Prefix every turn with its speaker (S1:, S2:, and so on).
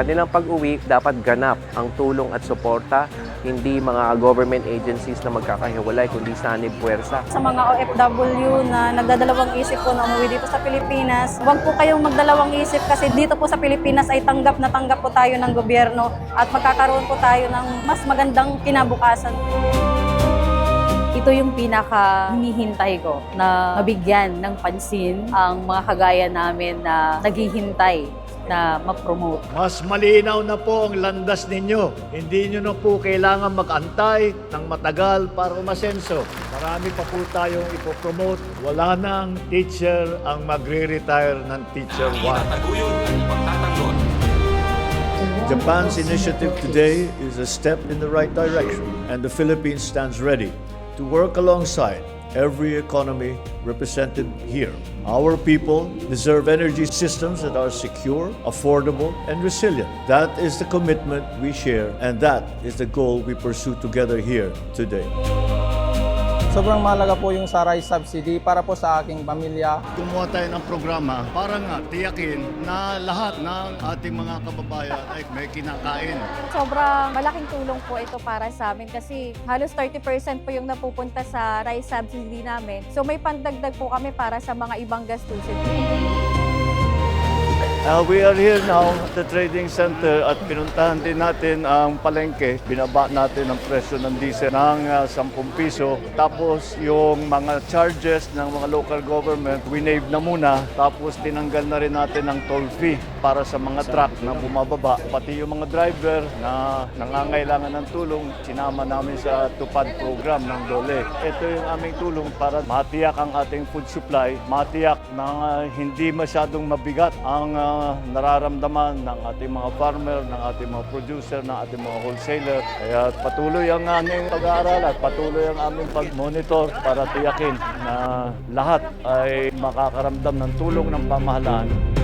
S1: kanilang pag-uwi, dapat ganap ang tulong at suporta, hindi mga government agencies na magkakahiwalay, kundi sanib puwersa.
S2: Sa mga OFW na nagdadalawang isip po na umuwi dito sa Pilipinas, huwag po kayong magdalawang isip kasi dito po sa Pilipinas ay tanggap na tanggap po tayo ng gobyerno at magkakaroon po tayo ng mas magandang kinabukasan.
S3: Ito yung pinaka hinihintay ko na mabigyan ng pansin ang mga kagaya namin na naghihintay na ma-promote.
S4: Mas malinaw na po ang landas ninyo. Hindi nyo na po kailangan mag-antay ng matagal para umasenso. Marami pa po tayong ipopromote. Wala nang teacher ang magre-retire ng Teacher 1. Japan's initiative today is a step in the right direction, and the Philippines stands ready to work alongside every economy represented here. Our people deserve energy systems that are secure, affordable, and resilient. That is the commitment we share, and that is the goal we pursue together here today.
S5: Sobrang mahalaga po yung sa rice subsidy para po sa aking pamilya.
S4: Gumawa tayo ng programa para nga tiyakin na lahat ng ating mga kababayan ay may kinakain.
S6: Sobrang malaking tulong po ito para sa amin kasi halos 30% po yung napupunta sa rice subsidy namin. So may pandagdag po kami para sa mga ibang gastusin.
S4: We are here now at the trading center at pinuntahan din natin ang palengke. Binaba natin ang presyo ng diesel ng 10 piso. Tapos yung mga charges ng mga local government, winave na muna. Tapos tinanggal na rin natin ang toll fee para sa mga truck na bumababa. Pati yung mga driver na nangangailangan ng tulong, sinama namin sa tupad program ng DOLE. Ito yung aming tulong para matiyak ang ating food supply, matiyak na hindi masyadong mabigat ang nararamdaman ng ating mga farmer, ng ating mga producer, ng ating mga wholesaler. Kaya patuloy ang aming pag-aaral at patuloy ang aming pag-monitor para tiyakin na lahat ay makakaramdam ng tulong ng pamahalaan.